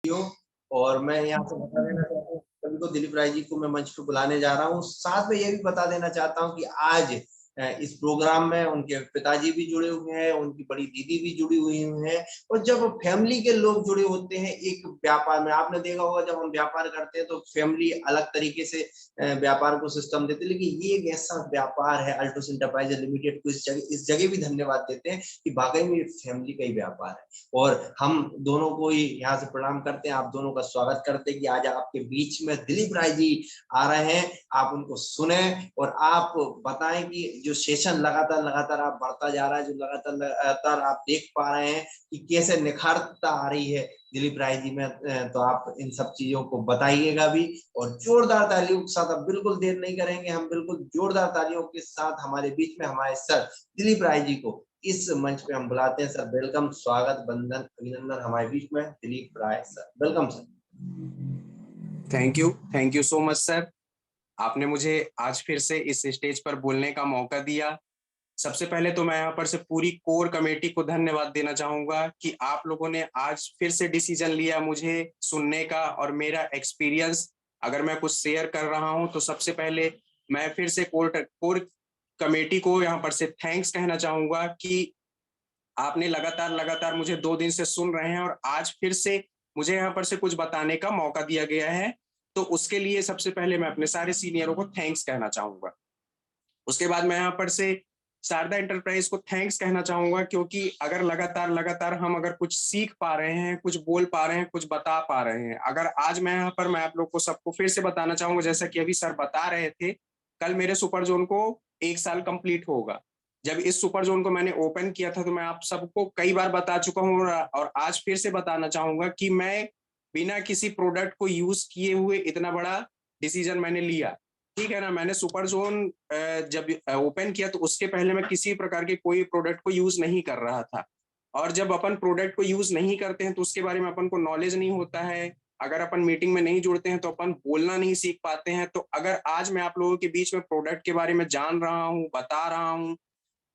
हो। और मैं यहाँ से बता देना चाहता हूँ सभी को, दिलीप राय जी को मैं मंच पे बुलाने जा रहा हूँ। साथ में ये भी बता देना चाहता हूँ कि आज इस प्रोग्राम में उनके पिताजी भी जुड़े हुए हैं, उनकी बड़ी दीदी भी जुड़ी हुई हैं। और जब फैमिली के लोग जुड़े होते हैं एक व्यापार में, आपने देखा होगा जब हम व्यापार करते हैं तो फैमिली अलग तरीके से व्यापार को सिस्टम देते हैं, लेकिन ये एक ऐसा व्यापार है अल्टोस इंटरप्राइज लिमिटेड को इस जगह भी धन्यवाद देते हैं कि वाकई में फैमिली का ही व्यापार है। और हम दोनों को ही यहाँ से प्रणाम करते हैं, आप दोनों का स्वागत करते हैं कि आज आपके बीच में दिलीप राय जी आ रहे हैं। आप उनको सुने और आप बताएं कि जो सेशन लगातार आप बढ़ता जा रहा है, जो लगातार आप देख पा रहे हैं कि कैसे निखारता आ रही है दिलीप राय जी में, तो आप इन सब चीजों को बताइएगा भी। और जोरदार तालियों के साथ, अब बिल्कुल देर नहीं करेंगे, हम बिल्कुल जोरदार तालियों के साथ हमारे बीच में हमारे सर दिलीप राय जी को इस मंच पे हम बुलाते हैं। सर वेलकम, स्वागत, बंधन, अभिनंदन हमारे बीच में Dilip Rai sir, welcome sir. Thank you so much sir. आपने मुझे आज फिर से इस स्टेज पर बोलने का मौका दिया। सबसे पहले तो मैं यहाँ पर से पूरी कोर कमेटी को धन्यवाद देना चाहूंगा कि आप लोगों ने आज फिर से डिसीजन लिया मुझे सुनने का, और मेरा एक्सपीरियंस अगर मैं कुछ शेयर कर रहा हूं तो सबसे पहले मैं फिर से कोर कमेटी को यहाँ पर से थैंक्स कहना चाहूंगा कि आपने लगातार मुझे 2 दिन से सुन रहे हैं और आज फिर से मुझे यहाँ पर से कुछ बताने का मौका दिया गया है। तो उसके लिए सबसे पहले मैं अपने सारे सीनियरों को थैंक्स कहना चाहूंगा। उसके बाद मैं यहाँ पर से शारदा एंटरप्राइज को थैंक्स कहना चाहूंगा, क्योंकि अगर लगातार हम अगर कुछ सीख पा रहे हैं, कुछ बोल पा रहे हैं, कुछ बता पा रहे हैं, अगर आज मैं यहाँ पर मैं आप लोग को सबको फिर से बताना चाहूंगा, जैसा कि अभी सर बता रहे थे, कल मेरे सुपर जोन को 1 साल कंप्लीट होगा। जब इस सुपर जोन को मैंने ओपन किया था तो मैं आप सबको कई बार बता चुका हूँ और आज फिर से बताना चाहूंगा कि मैं बिना किसी प्रोडक्ट को यूज किए हुए इतना बड़ा डिसीजन मैंने लिया। ठीक है ना, मैंने सुपर जोन जब ओपन किया तो उसके पहले मैं किसी प्रकार के कोई प्रोडक्ट को यूज नहीं कर रहा था। और जब अपन प्रोडक्ट को यूज नहीं करते हैं तो उसके बारे में अपन को नॉलेज नहीं होता है। अगर अपन मीटिंग में नहीं जुड़ते हैं तो अपन बोलना नहीं सीख पाते हैं। तो अगर आज मैं आप लोगों के बीच में प्रोडक्ट के बारे में जान रहा हूँ, बता रहा हूँ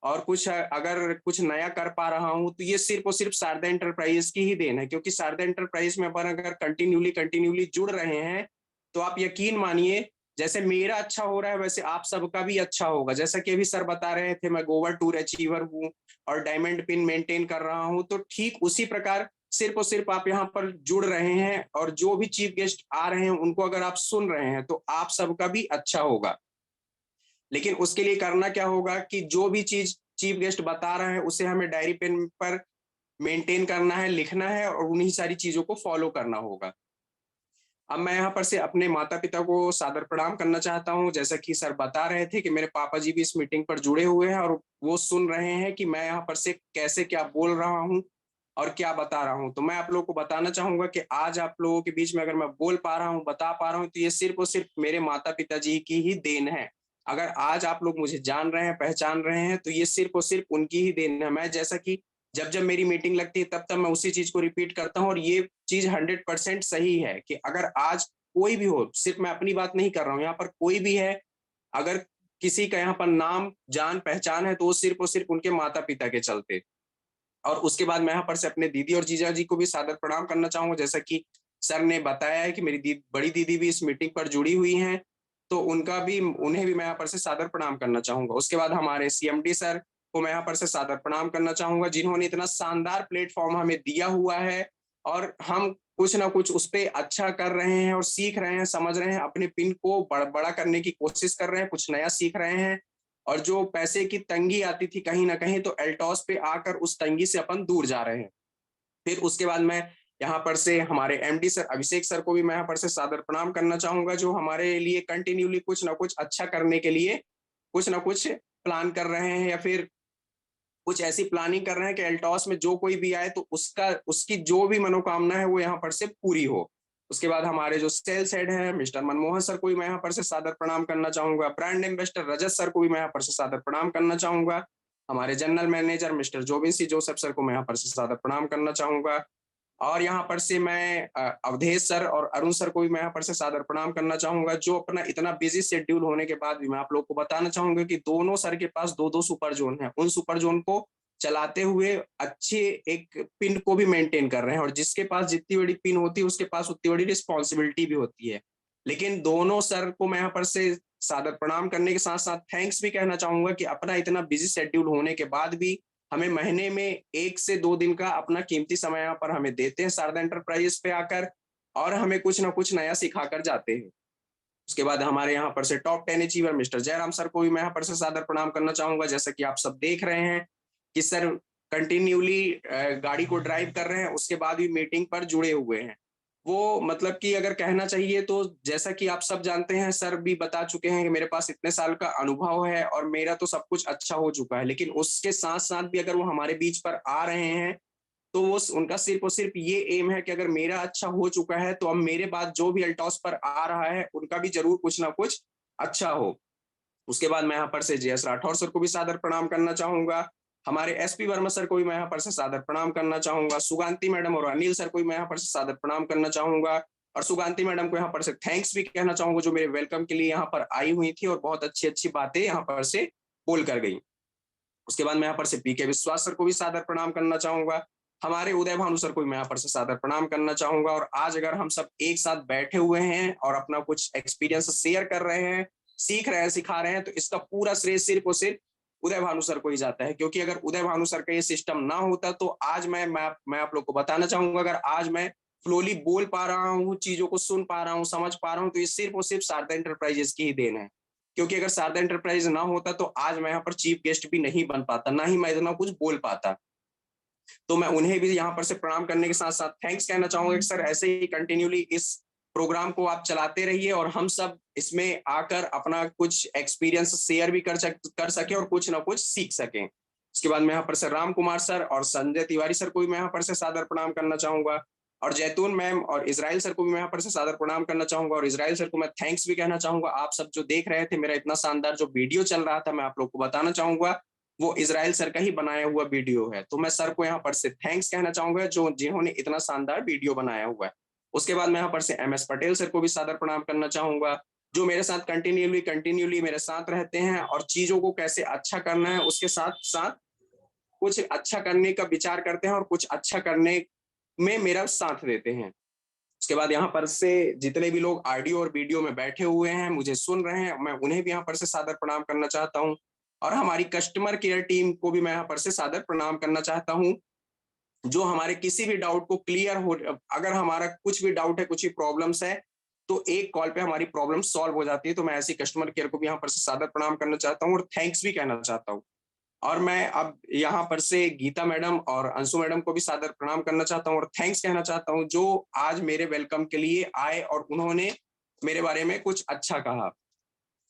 और कुछ अगर कुछ नया कर पा रहा हूँ, तो ये सिर्फ और सिर्फ शारदा एंटरप्राइज की ही देन है। क्योंकि शारदा एंटरप्राइज में अपन अगर कंटिन्यूली जुड़ रहे हैं तो आप यकीन मानिए, जैसे मेरा अच्छा हो रहा है वैसे आप सबका भी अच्छा होगा। जैसा कि अभी सर बता रहे थे, मैं गोवर टूर अचीवर हूँ और डायमंड पिन मेंटेन कर रहा हूँ, तो ठीक उसी प्रकार सिर्फ और सिर्फ आप यहाँ पर जुड़ रहे हैं और जो भी चीफ गेस्ट आ रहे हैं उनको अगर आप सुन रहे हैं तो आप सबका भी अच्छा होगा। लेकिन उसके लिए करना क्या होगा कि जो भी चीज चीफ गेस्ट बता रहे हैं उसे हमें डायरी पेन पर मेंटेन करना है, लिखना है और उन्हीं सारी चीजों को फॉलो करना होगा। अब मैं यहाँ पर से अपने माता पिता को सादर प्रणाम करना चाहता हूँ। जैसा कि सर बता रहे थे कि मेरे पापा जी भी इस मीटिंग पर जुड़े हुए हैं और वो सुन रहे हैं कि मैं यहाँ पर से कैसे क्या बोल रहा हूँ और क्या बता रहा हूँ। तो मैं आप लोगों को बताना चाहूंगा कि आज आप लोगों के बीच में अगर मैं बोल पा रहा हूँ, बता पा रहा हूँ, तो ये सिर्फ और सिर्फ मेरे माता पिता जी की ही देन है। अगर आज आप लोग मुझे जान रहे हैं, पहचान रहे हैं, तो ये सिर्फ और सिर्फ उनकी ही देन है। मैं जैसा कि जब मेरी मीटिंग लगती है तब मैं उसी चीज को रिपीट करता हूँ और ये चीज 100% सही है कि अगर आज कोई भी हो, सिर्फ मैं अपनी बात नहीं कर रहा हूँ, यहाँ पर कोई भी है, अगर किसी का यहाँ पर नाम जान पहचान है तो वो सिर्फ और सिर्फ उनके माता पिता के चलते। और उसके बाद मैं यहाँ पर से अपने दीदी और जीजा जी को भी सादर प्रणाम करना चाहूंगा। जैसा कि सर ने बताया है कि मेरी बड़ी दीदी भी इस मीटिंग पर जुड़ी हुई हैं, तो उन्हें भी मैं यहाँ पर से सादर प्रणाम करना चाहूंगा। उसके बाद हमारे सीएमडी सर को मैं यहाँ पर से सादर प्रणाम करना चाहूंगा, जिन्होंने इतना शानदार प्लेटफॉर्म हमें दिया हुआ है और हम कुछ ना कुछ उस पर अच्छा कर रहे हैं और सीख रहे हैं, समझ रहे हैं, अपने पिन को बड़ा करने की कोशिश कर रहे हैं, कुछ नया सीख रहे हैं। और जो पैसे की तंगी आती थी कहीं ना कहीं, तो एल्टॉस पे आकर उस तंगी से अपन दूर जा रहे हैं। फिर उसके बाद मैं यहाँ पर से हमारे एमडी सर अभिषेक सर को भी मैं यहाँ पर से सादर प्रणाम करना चाहूंगा, जो हमारे लिए कंटिन्यूली कुछ ना कुछ अच्छा करने के लिए कुछ ना कुछ प्लान कर रहे हैं या फिर कुछ ऐसी प्लानिंग कर रहे हैं कि एल्टॉस में जो कोई भी आए तो उसकी जो भी मनोकामना है वो यहाँ पर से पूरी हो। उसके बाद हमारे जो सेल्स हेड हैं मिस्टर मनमोहन सर को भी मैं यहाँ पर से सादर प्रणाम करना चाहूंगा। ब्रांड एम्बेसडर रजत सर को भी मैं यहाँ पर से सादर प्रणाम करना चाहूंगा। हमारे जनरल मैनेजर मिस्टर जोबिन सी जोसेफ सर को मैं यहाँ पर से सादर प्रणाम करना चाहूंगा। और यहाँ पर से मैं अवधेश सर और अरुण सर को भी मैं यहाँ पर से सादर प्रणाम करना चाहूंगा, जो अपना इतना बिजी शेड्यूल होने के बाद भी मैं आप लोग को बताना चाहूंगा कि दोनों सर के पास 2-2 सुपर जोन है। उन सुपर जोन को चलाते हुए अच्छे एक पिन को भी मेंटेन कर रहे हैं, और जिसके पास जितनी बड़ी पिन होती है उसके पास उतनी बड़ी रिस्पॉन्सिबिलिटी भी होती है। लेकिन दोनों सर को मैं यहाँ पर से सादर प्रणाम करने के साथ साथ थैंक्स भी कहना चाहूंगा कि अपना इतना बिजी शेड्यूल होने के बाद भी हमें महीने में 1 से 2 दिन का अपना कीमती समय यहाँ पर हमें देते हैं शारदा एंटरप्राइजेस पे आकर, और हमें कुछ ना कुछ नया सिखा कर जाते हैं। उसके बाद हमारे यहाँ पर से top 10 achiever mister Jairam sir को भी मैं यहाँ पर से सादर प्रणाम करना चाहूंगा। जैसा कि आप सब देख रहे हैं कि सर कंटिन्यूली गाड़ी को ड्राइव कर रहे हैं, उसके बाद भी मीटिंग पर जुड़े हुए हैं। वो मतलब कि अगर कहना चाहिए तो जैसा कि आप सब जानते हैं, सर भी बता चुके हैं कि मेरे पास इतने साल का अनुभव है और मेरा तो सब कुछ अच्छा हो चुका है, लेकिन उसके साथ साथ भी अगर वो हमारे बीच पर आ रहे हैं तो वो उनका सिर्फ और सिर्फ ये एम है कि अगर मेरा अच्छा हो चुका है तो अब मेरे बाद जो भी अल्टॉस पर आ रहा है उनका भी जरूर कुछ ना कुछ अच्छा हो। उसके बाद मैं यहाँ पर से जेएस राठौर सर को भी सादर प्रणाम करना चाहूंगा। हमारे एसपी वर्मा सर को भी मैं यहाँ पर से सादर प्रणाम करना चाहूंगा। सुगांती मैडम और अनिल सर को भी मैं यहाँ पर से सादर प्रणाम करना चाहूंगा, और सुगांती मैडम को यहाँ पर से थैंक्स भी कहना चाहूंगा जो मेरे वेलकम के लिए यहाँ पर आई हुई थी और बहुत अच्छी अच्छी बातें यहाँ पर से बोल कर गई। उसके बाद मैं यहाँ पर से पीके विश्वास सर को भी सादर प्रणाम करना चाहूंगा। हमारे उदय भानु सर को भी मैं यहाँ पर से सादर प्रणाम करना चाहूंगा। और आज अगर हम सब एक साथ बैठे हुए हैं और अपना कुछ एक्सपीरियंस शेयर कर रहे हैं, सीख रहे हैं, सिखा रहे हैं, तो इसका पूरा श्रेय सिर्फ और सिर्फ उदय भानु सर को ही जाता है। क्योंकि अगर उदय भानु सर का ये सिस्टम ना होता तो आज मैं आप लोग को बताना चाहूंगा, अगर आज मैं फ्लोली बोल पा रहा हूँ, चीजों को सुन पा रहा हूँ, समझ पा रहा हूँ, तो ये सिर्फ और सिर्फ शारदा एंटरप्राइजेस की ही देन है। क्योंकि अगर शारदा एंटरप्राइज ना होता तो आज मैं यहाँ पर चीफ गेस्ट भी नहीं बन पाता, ना ही मैं इतना कुछ बोल पाता। तो मैं उन्हें भी यहाँ पर से प्रणाम करने के साथ साथ थैंक्स कहना चाहूंगा कि सर ऐसे ही कंटिन्यूली इस प्रोग्राम को आप चलाते रहिए और हम सब इसमें आकर अपना कुछ एक्सपीरियंस शेयर भी कर सके और कुछ ना कुछ सीख सकें। उसके बाद मैं यहाँ पर से राम कुमार सर और संजय तिवारी सर को भी मैं यहाँ पर से सादर प्रणाम करना चाहूंगा, और जैतून मैम और इजराइल सर को भी मैं यहाँ पर से सादर प्रणाम करना चाहूंगा। और इजराइल सर को मैं थैंक्स भी कहना चाहूंगा। आप सब जो देख रहे थे, मेरा इतना शानदार जो वीडियो चल रहा था, मैं आप लोग को बताना चाहूंगा वो इजराइल सर का ही बनाया हुआ वीडियो है। तो मैं सर को यहाँ पर से थैंक्स कहना चाहूंगा जो जिन्होंने इतना शानदार वीडियो बनाया हुआ है। उसके बाद मैं यहाँ पर से एमएस पटेल सर को भी सादर प्रणाम करना चाहूंगा, जो मेरे साथ कंटिन्यूली मेरे साथ रहते हैं और चीजों को कैसे अच्छा करना है उसके साथ साथ कुछ अच्छा करने का विचार करते हैं और कुछ अच्छा करने में मेरा साथ देते हैं। उसके बाद यहाँ पर से जितने भी लोग ऑडियो और वीडियो में बैठे हुए हैं, मुझे सुन रहे हैं, मैं उन्हें भी यहाँ पर से सादर प्रणाम करना चाहता हूँ। और हमारी कस्टमर केयर टीम को भी मैं यहाँ पर से सादर प्रणाम करना चाहता हूँ, जो हमारे किसी भी डाउट को क्लियर हो, अगर हमारा कुछ भी डाउट है, कुछ भी प्रॉब्लम्स है, तो एक कॉल पे हमारी प्रॉब्लम सॉल्व हो जाती है। तो मैं ऐसी कस्टमर केयर को भी यहाँ पर से सादर प्रणाम करना चाहता हूँ और थैंक्स भी कहना चाहता हूँ। और मैं अब यहाँ पर से गीता मैडम और अंशु मैडम को भी सादर प्रणाम करना चाहता हूँ और थैंक्स कहना चाहता हूँ, जो आज मेरे वेलकम के लिए आए और उन्होंने मेरे बारे में कुछ अच्छा कहा।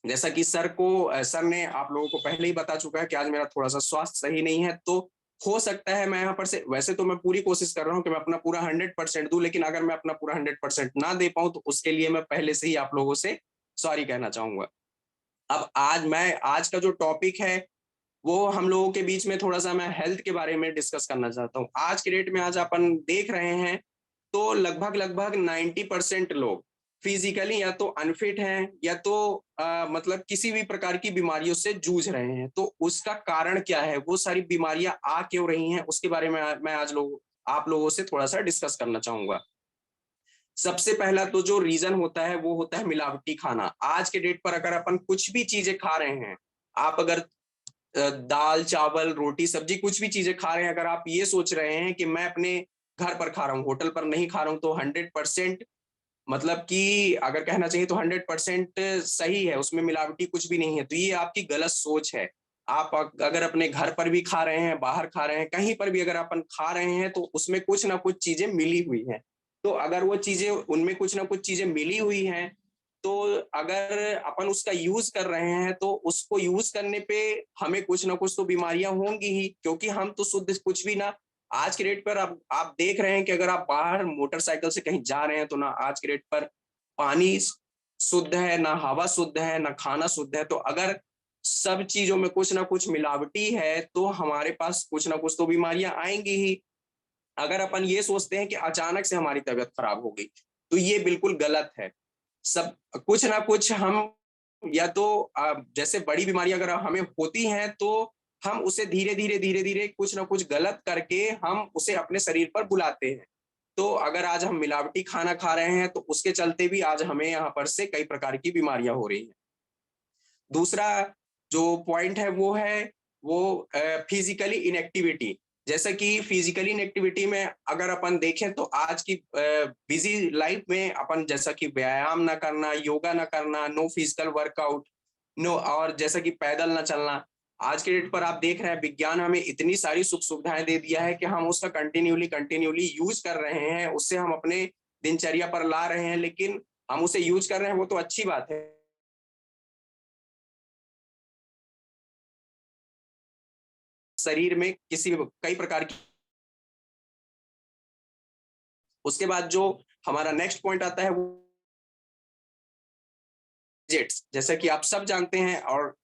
जैसा कि सर ने आप लोगों को पहले ही बता चुका है कि आज मेरा थोड़ा सा स्वास्थ्य सही नहीं है, तो हो सकता है मैं यहाँ पर से, वैसे तो मैं पूरी कोशिश कर रहा हूँ कि मैं अपना पूरा 100% दूं, लेकिन अगर मैं अपना पूरा 100% ना दे पाऊं तो उसके लिए मैं पहले से ही आप लोगों से सॉरी कहना चाहूंगा। अब आज का जो टॉपिक है वो हम लोगों के बीच में थोड़ा सा मैं हेल्थ के बारे में डिस्कस करना चाहता हूँ। आज के डेट में आज अपन देख रहे हैं तो लगभग लगभग 90% लोग फिजिकली या तो अनफिट हैं या तो मतलब किसी भी प्रकार की बीमारियों से जूझ रहे हैं। तो उसका कारण क्या है, वो सारी बीमारियां आ क्यों रही हैं, उसके बारे में मैं आज आप लोगों से थोड़ा सा डिस्कस करना चाहूंगा। सबसे पहला तो जो रीजन होता है वो होता है मिलावटी खाना। आज के डेट पर अगर अपन कुछ भी चीजें खा रहे हैं, आप अगर दाल चावल रोटी सब्जी कुछ भी चीजें खा रहे हैं, अगर आप ये सोच रहे हैं कि मैं अपने घर पर खा रहा हूँ, होटल पर नहीं खा रहा हूँ, तो 100% मतलब कि अगर कहना चाहिए तो 100% सही है, उसमें मिलावटी कुछ भी नहीं है। तो ये आपकी गलत सोच है। आप अगर अपने घर पर भी खा रहे हैं, बाहर खा रहे हैं, कहीं पर भी अगर अपन खा रहे हैं तो उसमें कुछ ना कुछ चीजें मिली हुई हैं। तो अगर वो चीजें, उनमें कुछ ना कुछ चीजें मिली हुई हैं, तो अगर अपन उसका यूज कर रहे हैं तो उसको यूज करने पे हमें कुछ ना कुछ तो बीमारियां होंगी ही, क्योंकि हम तो शुद्ध कुछ भी ना। आज के रेट पर आप देख रहे हैं कि अगर आप बाहर मोटरसाइकिल से कहीं जा रहे हैं तो ना आज के रेट पर पानी शुद्ध है, ना हवा शुद्ध है, ना खाना शुद्ध है। तो अगर सब चीजों में कुछ ना कुछ मिलावटी है तो हमारे पास कुछ ना कुछ तो बीमारियां आएंगी ही। अगर अपन ये सोचते हैं कि अचानक से हमारी तबीयत खराब हो गई, तो ये बिल्कुल गलत है। सब कुछ ना कुछ हम, या तो जैसे बड़ी बीमारियां अगर हमें होती हैं तो हम उसे धीरे धीरे कुछ ना कुछ गलत करके हम उसे अपने शरीर पर बुलाते हैं। तो अगर आज हम मिलावटी खाना खा रहे हैं तो उसके चलते भी आज हमें यहाँ पर से कई प्रकार की बीमारियां हो रही हैं। दूसरा जो पॉइंट है वो फिजिकली इनएक्टिविटी। जैसे कि फिजिकली इनएक्टिविटी में अगर अपन देखें तो आज की बिजी लाइफ में अपन जैसा कि व्यायाम ना करना, योगा ना करना, नो फिजिकल वर्कआउट, नो, और जैसा कि पैदल ना चलना, आज के डेट पर आप देख रहे हैं विज्ञान हमें इतनी सारी सुख सुविधाएं दे दिया है कि हम उसका कंटिन्यूली यूज कर रहे हैं, उससे हम अपने दिनचर्या पर ला रहे हैं, लेकिन हम उसे यूज कर रहे हैं वो तो अच्छी बात है। शरीर में किसी कई प्रकार की। उसके बाद जो हमारा नेक्स्ट पॉइंट आता है वो गैजेट्स, जैसा कि आप सब जानते हैं और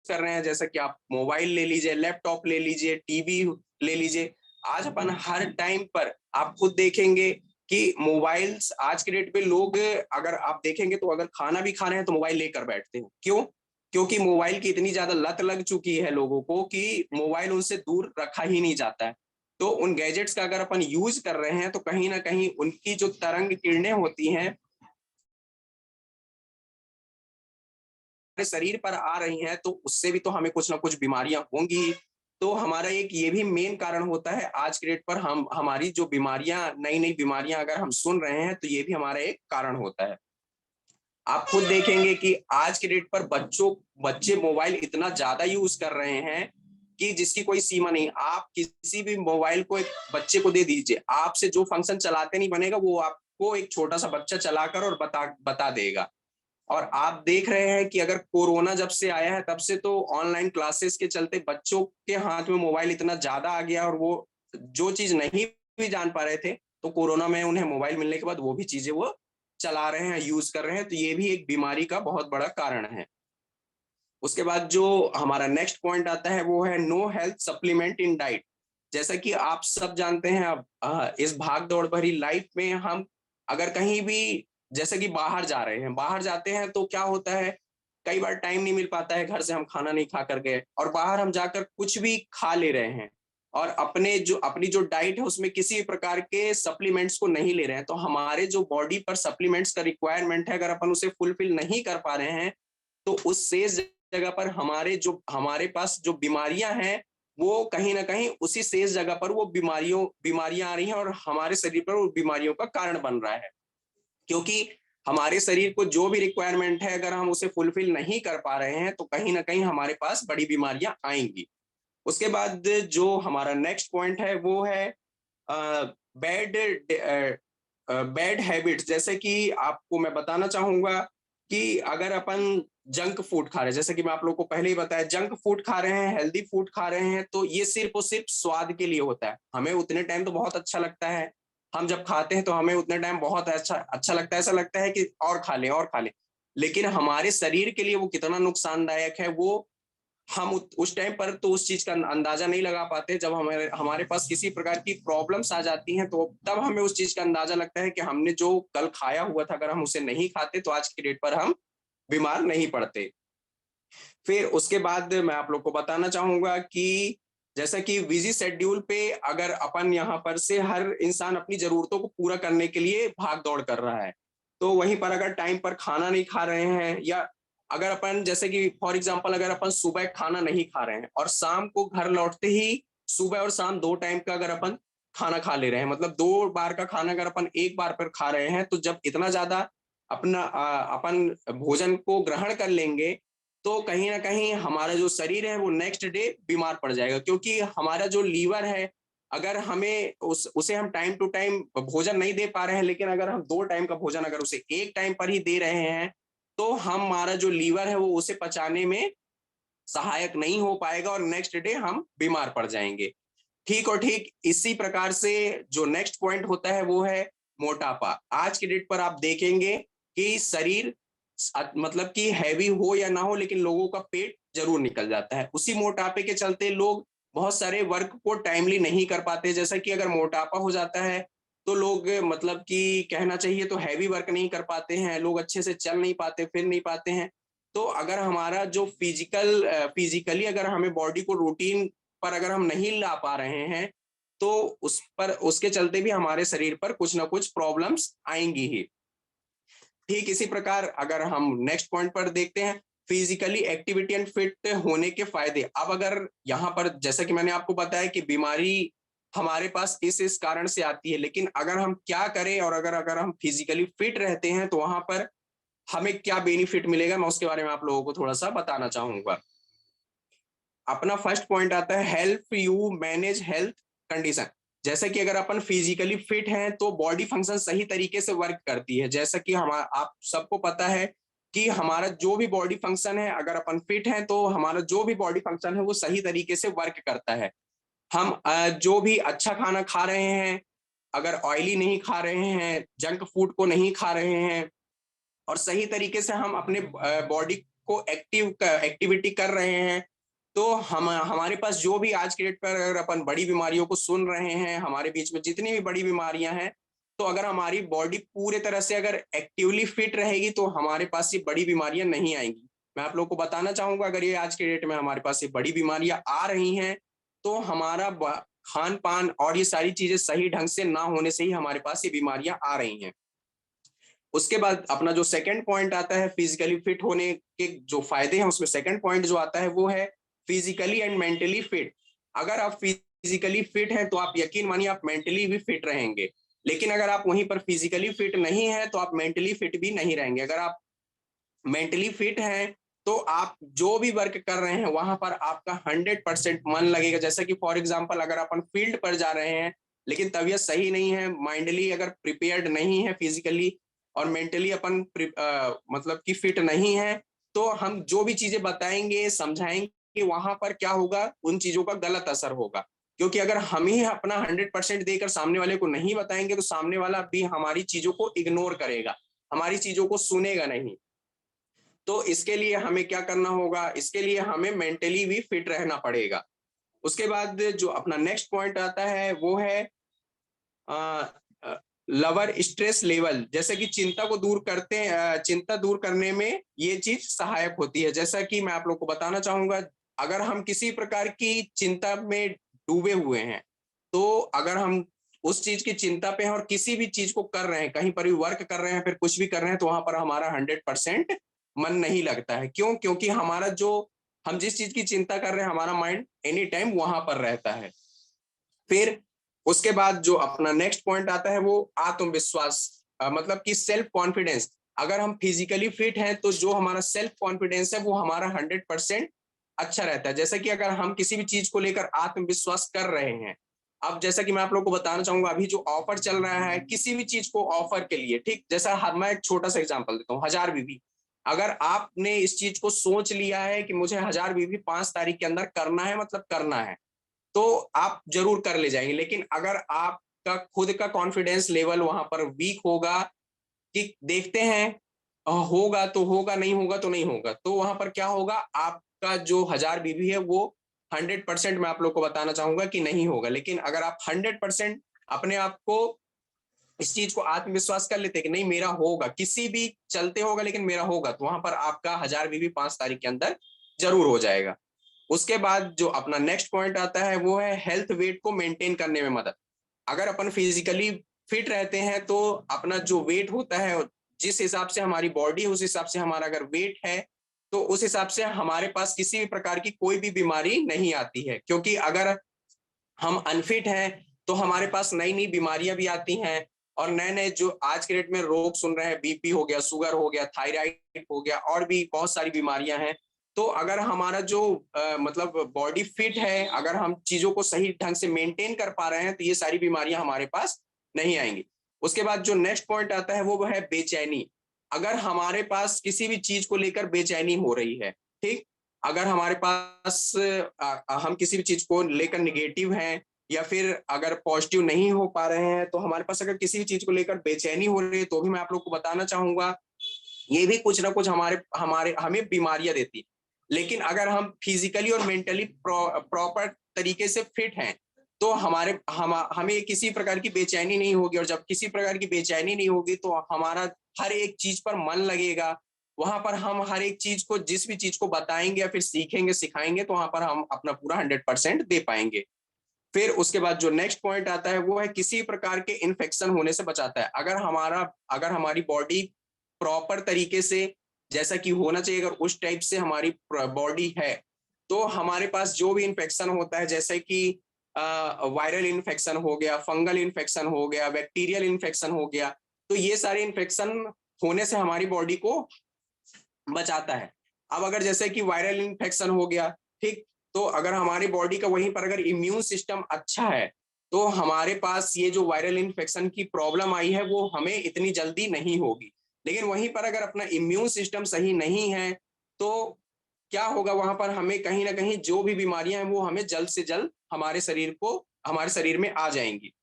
कर रहे हैं, जैसा कि आप मोबाइल ले लीजिए, लैपटॉप ले लीजिए, टीवी ले लीजिए। आज अपन हर टाइम पर आप खुद देखेंगे कि मोबाइल्स आज के डेट पे लोग, अगर आप देखेंगे तो अगर खाना भी खा रहे हैं तो मोबाइल लेकर बैठते हैं। क्यों? क्योंकि मोबाइल की इतनी ज्यादा लत लग चुकी है लोगों को कि मोबाइल उनसे दूर रखा ही नहीं जाता है। तो उन गैजेट्स का अगर अपन यूज कर रहे हैं तो कहीं ना कहीं उनकी जो तरंग किरणें होती हैं शरीर पर आ रही हैं, तो उससे भी तो हमें कुछ ना कुछ बीमारियां होंगी। तो हमारा एक ये भी मेन कारण होता है आज के डेट पर हमारी जो बीमारियां, नई नई बीमारियां अगर हम सुन रहे हैं तो ये भी हमारा एक कारण होता है। आप खुद देखेंगे कि आज के डेट पर बच्चे मोबाइल इतना ज्यादा यूज कर रहे हैं कि जिसकी कोई सीमा नहीं। आप किसी भी मोबाइल को एक बच्चे को दे दीजिए, आपसे जो फंक्शन चलाते नहीं बनेगा वो आपको एक छोटा सा बच्चा चलाकर और बता देगा। और आप देख रहे हैं कि अगर कोरोना जब से आया है तब से तो ऑनलाइन क्लासेस के चलते बच्चों के हाथ में मोबाइल इतना ज्यादा आ गया, और वो जो चीज नहीं भी जान पा रहे थे तो कोरोना में उन्हें मोबाइल मिलने के बाद वो भी चीजें वो चला रहे हैं, यूज कर रहे हैं। तो ये भी एक बीमारी का बहुत बड़ा कारण है। उसके बाद जो हमारा नेक्स्ट पॉइंट आता है वो है no health supplement in diet. जैसा कि आप सब जानते हैं, अब इस भाग दौड़ भरी लाइफ में हम अगर कहीं भी जैसे कि बाहर जा रहे हैं, बाहर जाते हैं तो क्या होता है, कई बार टाइम नहीं मिल पाता है, घर से हम खाना नहीं खा कर गए और बाहर हम जाकर कुछ भी खा ले रहे हैं और अपनी जो डाइट है उसमें किसी प्रकार के सप्लीमेंट्स को नहीं ले रहे हैं। तो हमारे जो बॉडी पर सप्लीमेंट्स का रिक्वायरमेंट है, अगर अपन उसे फुलफिल नहीं कर पा रहे हैं तो उस शेष जगह पर हमारे पास जो बीमारियां हैं वो कहीं ना कहीं उसी शेष जगह पर वो बीमारियां आ रही हैं और हमारे शरीर पर वो बीमारियों का कारण बन रहा है। क्योंकि हमारे शरीर को जो भी रिक्वायरमेंट है अगर हम उसे फुलफिल नहीं कर पा रहे हैं तो कहीं ना कहीं हमारे पास बड़ी बीमारियां आएंगी। उसके बाद जो हमारा नेक्स्ट पॉइंट है वो है बैड बैड हैबिट्स। जैसे कि आपको मैं बताना चाहूंगा कि अगर अपन जंक फूड खा रहे हैं, जैसे कि मैं आप लोग को पहले ही बताया, जंक फूड खा रहे हैं, हेल्दी फूड खा रहे हैं, तो ये सिर्फ और सिर्फ स्वाद के लिए होता है। हमें उतने टाइम तो बहुत अच्छा लगता है, हम जब खाते हैं तो हमें उतने टाइम बहुत अच्छा लगता है, ऐसा लगता है कि और खा लें और खा लें। लेकिन हमारे शरीर के लिए वो कितना नुकसानदायक है वो हम उस टाइम पर तो उस चीज का अंदाजा नहीं लगा पाते। जब हमारे हमारे पास किसी प्रकार की प्रॉब्लम्स आ जाती हैं तो तब हमें उस चीज का अंदाजा लगता है कि हमने जो कल खाया हुआ था अगर हम उसे नहीं खाते तो आज की डेट पर हम बीमार नहीं पड़ते। फिर उसके बाद मैं आप लोग को बताना चाहूंगा कि जैसा कि बिजी शेड्यूल पे अगर अपन यहाँ पर से हर इंसान अपनी जरूरतों को पूरा करने के लिए भाग दौड़ कर रहा है, तो वहीं पर अगर टाइम पर खाना नहीं खा रहे हैं, या अगर अपन जैसे कि फॉर एग्जांपल अगर अपन सुबह खाना नहीं खा रहे हैं और शाम को घर लौटते ही सुबह और शाम 2 टाइम का अगर अपन खाना खा ले रहे हैं, मतलब 2 बार का खाना अगर अपन एक बार पर खा रहे हैं, तो जब इतना ज्यादा अपन भोजन को ग्रहण कर लेंगे तो कहीं ना कहीं हमारा जो शरीर है वो नेक्स्ट डे बीमार पड़ जाएगा। क्योंकि हमारा जो लीवर है, अगर हमें उसे हम टाइम टू टाइम भोजन नहीं दे पा रहे हैं, लेकिन अगर हम 2 टाइम का भोजन अगर उसे एक टाइम पर ही दे रहे हैं तो हमारा जो लीवर है वो उसे पचाने में सहायक नहीं हो पाएगा और नेक्स्ट डे हम बीमार पड़ जाएंगे। ठीक और ठीक इसी प्रकार से जो नेक्स्ट पॉइंट होता है वो है मोटापा। आज की डेट पर आप देखेंगे कि शरीर मतलब कि हैवी हो या ना हो लेकिन लोगों का पेट जरूर निकल जाता है। उसी मोटापे के चलते लोग बहुत सारे वर्क को टाइमली नहीं कर पाते। जैसा कि अगर मोटापा हो जाता है तो लोग मतलब कि कहना चाहिए तो हैवी वर्क नहीं कर पाते हैं, लोग अच्छे से चल नहीं पाते, फिर नहीं पाते हैं। तो अगर हमारा जो फिजिकली अगर हमें बॉडी को रूटीन पर अगर हम नहीं ला पा रहे हैं, तो उसके चलते भी हमारे शरीर पर कुछ ना कुछ प्रॉब्लम्स आएंगी ही। ठीक इसी प्रकार अगर हम नेक्स्ट पॉइंट पर देखते हैं, फिजिकली एक्टिविटी एंड फिट होने के फायदे। अब अगर यहाँ पर जैसा कि मैंने आपको बताया कि बीमारी हमारे पास इस कारण से आती है, लेकिन अगर हम क्या करें और अगर अगर हम फिजिकली फिट रहते हैं तो वहां पर हमें क्या बेनिफिट मिलेगा, मैं उसके बारे में आप लोगों को थोड़ा सा बताना चाहूंगा। अपना फर्स्ट पॉइंट आता है help you manage health condition. जैसे कि अगर अपन फिजिकली फिट हैं तो बॉडी फंक्शन सही तरीके से वर्क करती है। जैसा कि हम आप सबको पता है कि हमारा जो भी बॉडी फंक्शन है, अगर अपन फिट हैं तो हमारा जो भी बॉडी फंक्शन है वो सही तरीके से वर्क करता है। हम जो भी अच्छा खाना खा रहे हैं, अगर ऑयली नहीं खा रहे हैं, जंक फूड को नहीं खा रहे हैं और सही तरीके से हम अपने बॉडी को एक्टिविटी कर रहे हैं, तो हम हमारे पास जो भी आज के डेट पर अगर अपन बड़ी बीमारियों को सुन रहे हैं, हमारे बीच में जितनी भी बड़ी बीमारियां हैं, तो अगर हमारी बॉडी पूरे तरह से अगर एक्टिवली फिट रहेगी तो हमारे पास ये बड़ी बीमारियां नहीं आएंगी। मैं आप लोग को बताना चाहूंगा, अगर ये आज के डेट में हमारे पास ये बड़ी बीमारियां आ रही हैं तो हमारा खान पान और ये सारी चीजें सही ढंग से ना होने से ही हमारे पास ये बीमारियां आ रही हैं। उसके बाद अपना जो सेकंड पॉइंट आता है फिजिकली फिट होने के जो फायदे हैं, उसमें सेकंड पॉइंट जो आता है वो है फिजिकली एंड मेंटली फिट। अगर आप फिजिकली फिट हैं तो आप यकीन मानिए आप मेंटली भी फिट रहेंगे, लेकिन अगर आप वहीं पर फिजिकली फिट नहीं है तो आप मेंटली फिट भी नहीं रहेंगे। अगर आप मेंटली फिट हैं तो आप जो भी वर्क कर रहे हैं वहां पर आपका 100% मन लगेगा। जैसा कि फॉर एग्जांपल अगर अपन फील्ड पर जा रहे हैं लेकिन तबीयत सही नहीं है, माइंडली अगर प्रिपेयर्ड नहीं है फिजिकली और मेंटली अपन मतलब कि फिट नहीं है, तो हम जो भी चीजें बताएंगे समझाएंगे वहां पर क्या होगा, उन चीजों का गलत असर होगा। क्योंकि अगर हम ही अपना 100% देकर सामने वाले को नहीं बताएंगे तो सामने वाला भी हमारी चीजों को इग्नोर करेगा, हमारी चीजों को सुनेगा नहीं। तो इसके लिए हमें क्या करना होगा, इसके लिए हमें मेंटली भी फिट रहना पड़ेगा। उसके बाद जो अपना नेक्स्ट पॉइंट आता है वो है लवर स्ट्रेस लेवल। जैसे कि चिंता को दूर करते हैं, चिंता दूर करने में ये चीज सहायक होती है। जैसा कि मैं आप लोग को बताना चाहूंगा, अगर हम किसी प्रकार की चिंता में डूबे हुए हैं, तो अगर हम उस चीज की चिंता पे हैं और किसी भी चीज को कर रहे हैं, कहीं पर भी वर्क कर रहे हैं, फिर कुछ भी कर रहे हैं, तो वहां पर हमारा 100% मन नहीं लगता है। क्यों? क्योंकि हमारा जो हम जिस चीज की चिंता कर रहे हैं हमारा माइंड एनी टाइम वहां पर रहता है। फिर उसके बाद जो अपना नेक्स्ट पॉइंट आता है वो आत्मविश्वास, मतलब कि सेल्फ कॉन्फिडेंस। अगर हम फिजिकली फिट हैं तो जो हमारा सेल्फ कॉन्फिडेंस है वो हमारा 100% अच्छा रहता है। जैसे कि अगर हम किसी भी चीज को लेकर आत्मविश्वास कर रहे हैं, अब जैसा कि मैं आप लोग को बताना चाहूंगा, अभी जो ऑफर चल रहा है किसी भी चीज को ऑफर के लिए, ठीक, जैसा मैं एक छोटा सा एग्जांपल देता हूँ, 1000 बीबी। अगर आपने इस चीज को सोच लिया है कि मुझे 1000 बीबी 5 तारीख के अंदर करना है, मतलब करना है, तो आप जरूर कर ले जाएंगे। लेकिन अगर आपका खुद का कॉन्फिडेंस लेवल वहां पर वीक होगा कि देखते हैं होगा तो होगा, नहीं होगा तो नहीं होगा, तो वहां पर क्या होगा, आपका जो 1000 बीबी है वो 100% मैं आप लोग को बताना चाहूंगा कि नहीं होगा। लेकिन अगर आप 100% अपने आप को इस चीज को आत्मविश्वास कर लेते कि नहीं मेरा होगा, किसी भी चलते होगा लेकिन मेरा होगा, तो वहां पर आपका 1000 बीबी 5 तारीख के अंदर जरूर हो जाएगा। उसके बाद जो अपना नेक्स्ट पॉइंट आता है वो है हेल्थ वेट को मेंटेन करने में मदद। अगर अपन फिजिकली फिट रहते हैं तो अपना जो वेट होता है, जिस हिसाब से हमारी बॉडी उस हिसाब से हमारा अगर वेट है तो उस हिसाब से हमारे पास किसी भी प्रकार की कोई भी बीमारी नहीं आती है। क्योंकि अगर हम अनफिट हैं तो हमारे पास नई नई बीमारियां भी आती हैं और नए नए जो आज के डेट में रोग सुन रहे हैं, बीपी हो गया, शुगर हो गया, थायराइड हो गया, और भी बहुत सारी बीमारियां हैं। तो अगर हमारा जो मतलब बॉडी फिट है, अगर हम चीजों को सही ढंग से मेंटेन कर पा रहे हैं तो ये सारी बीमारियां हमारे पास नहीं आएंगी। उसके बाद जो नेक्स्ट पॉइंट आता है वो है बेचैनी। अगर हमारे पास किसी भी चीज को लेकर बेचैनी हो रही है, ठीक, अगर हमारे पास हम किसी भी चीज को लेकर निगेटिव हैं या फिर अगर पॉजिटिव नहीं हो पा रहे हैं, तो हमारे पास अगर किसी भी चीज को लेकर बेचैनी हो रही है तो भी मैं आप लोग को बताना चाहूंगा ये भी कुछ ना कुछ हमारे हमारे हमें बीमारियां देती है। लेकिन अगर हम फिजिकली और मेंटली प्रॉपर तरीके से फिट हैं तो हमें किसी प्रकार की बेचैनी नहीं होगी, और जब किसी प्रकार की बेचैनी नहीं होगी तो हमारा हर एक चीज पर मन लगेगा, वहां पर हम हर एक चीज को, जिस भी चीज को बताएंगे या फिर सीखेंगे सिखाएंगे, तो वहां पर हम अपना पूरा 100% दे पाएंगे। फिर उसके बाद जो नेक्स्ट पॉइंट आता है वो है किसी प्रकार के इन्फेक्शन होने से बचाता है। अगर हमारी बॉडी प्रॉपर तरीके से जैसा कि होना चाहिए, अगर उस टाइप से हमारी बॉडी है, तो हमारे पास जो भी इन्फेक्शन होता है, जैसे कि वायरल इन्फेक्शन हो गया, फंगल इन्फेक्शन हो गया, बैक्टीरियल इन्फेक्शन हो गया, तो ये सारे इन्फेक्शन होने से हमारी बॉडी को बचाता है। अब अगर जैसे कि वायरल इन्फेक्शन हो गया, ठीक, तो अगर हमारी बॉडी का वहीं पर अगर इम्यून सिस्टम अच्छा है, तो हमारे पास ये जो वायरल इन्फेक्शन की प्रॉब्लम आई है वो हमें इतनी जल्दी नहीं होगी। लेकिन वहीं पर अगर अपना इम्यून सिस्टम सही नहीं है, तो क्या होगा, वहां पर हमें कहीं ना कहीं जो भी बीमारियां हैं वो हमें जल्द से जल्द हमारे शरीर में आ जाएंगी।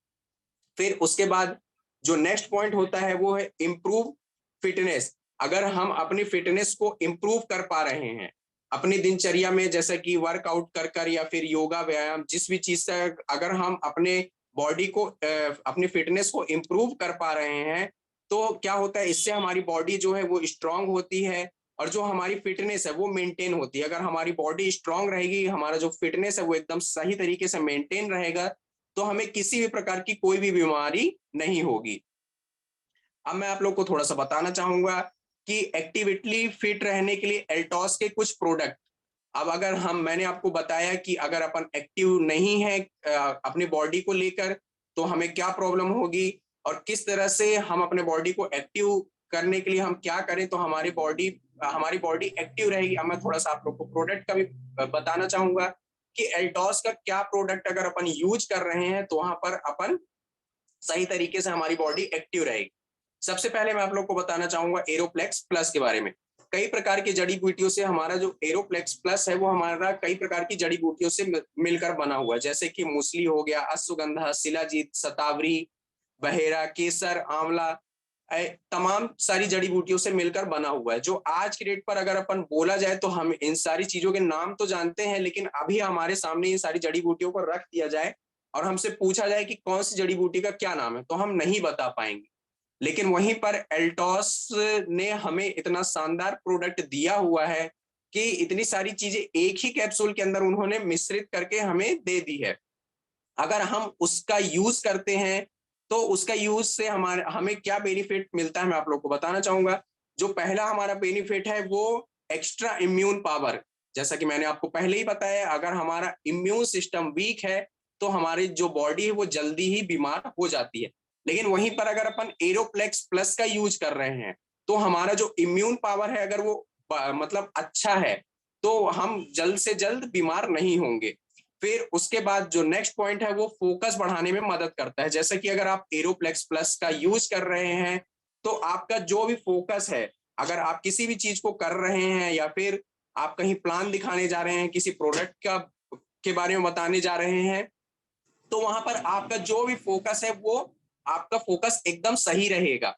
फिर उसके बाद जो नेक्स्ट पॉइंट होता है वो है इम्प्रूव फिटनेस। अगर हम अपनी फिटनेस को इम्प्रूव कर पा रहे हैं अपनी दिनचर्या में, जैसे कि वर्कआउट कर कर या फिर योगा व्यायाम, जिस भी चीज से अगर हम अपने बॉडी को अपनी फिटनेस को इम्प्रूव कर पा रहे हैं, तो क्या होता है, इससे हमारी बॉडी जो है वो स्ट्रांग होती है और जो हमारी फिटनेस है वो मेंटेन होती है। अगर हमारी बॉडी स्ट्रांग रहेगी, हमारा जो फिटनेस है वो एकदम सही तरीके से मेंटेन रहेगा, तो हमें किसी भी प्रकार की कोई भी बीमारी नहीं होगी। अब मैं आप लोग को थोड़ा सा बताना चाहूंगा कि एक्टिविटली फिट रहने के लिए एल्टॉस के कुछ प्रोडक्ट। अब अगर मैंने आपको बताया कि अगर अपन एक्टिव नहीं है अपनी बॉडी को लेकर, तो हमें क्या प्रॉब्लम होगी और किस तरह से हम अपने बॉडी को एक्टिव करने के लिए हम क्या करें तो हमारी बॉडी एक्टिव रहेगी। अब मैं थोड़ा सा आप लोग को प्रोडक्ट का भी बताना चाहूंगा कि एल्टॉस का क्या प्रोडक्ट अगर अपन यूज कर रहे हैं तो वहां पर अपन सही तरीके से हमारी बॉडी एक्टिव रहेगी। सबसे पहले मैं आप लोग को बताना चाहूंगा एरोप्लेक्स प्लस के बारे में। कई प्रकार की जड़ी बूटियों से हमारा जो एरोप्लेक्स प्लस है वो हमारा कई प्रकार की जड़ी बूटियों से मिलकर बना हुआ है, जैसे कि मूसली हो गया, अश्वगंधा, शिलाजीत, शतावरी, बहेरा, केसर, आंवला, तमाम सारी जड़ी बूटियों से मिलकर बना हुआ है। जो आज की डेट पर अगर अपन बोला जाए तो हम इन सारी चीजों के नाम तो जानते हैं, लेकिन अभी हमारे सामने इन सारी जड़ी बूटियों को रख दिया जाए और हमसे पूछा जाए कि कौन सी जड़ी बूटी का क्या नाम है, तो हम नहीं बता पाएंगे। लेकिन वहीं पर एल्टॉस ने हमें इतना शानदार प्रोडक्ट दिया हुआ है कि इतनी सारी चीजें एक ही कैप्सूल के अंदर उन्होंने मिश्रित करके हमें दे दी है। अगर हम उसका यूज करते हैं तो उसका यूज से हमें क्या बेनिफिट मिलता है मैं आप लोग को बताना चाहूंगा। जो पहला हमारा बेनिफिट है वो एक्स्ट्रा इम्यून पावर। जैसा कि मैंने आपको पहले ही बताया, अगर हमारा इम्यून सिस्टम वीक है तो हमारी जो बॉडी है वो जल्दी ही बीमार हो जाती है। लेकिन वहीं पर अगर अपन एरोप्लेक्स प्लस का यूज कर रहे हैं तो हमारा जो इम्यून पावर है अगर वो मतलब अच्छा है, तो हम जल्द से जल्द बीमार नहीं होंगे। फिर उसके बाद जो नेक्स्ट पॉइंट है वो फोकस बढ़ाने में मदद करता है। जैसे कि अगर आप एरोप्लेक्स प्लस का यूज कर रहे हैं तो आपका जो भी फोकस है, अगर आप किसी भी चीज को कर रहे हैं या फिर आप कहीं प्लान दिखाने जा रहे हैं, किसी प्रोडक्ट के बारे में बताने जा रहे हैं, तो वहां पर आपका जो भी फोकस है वो आपका फोकस एकदम सही रहेगा।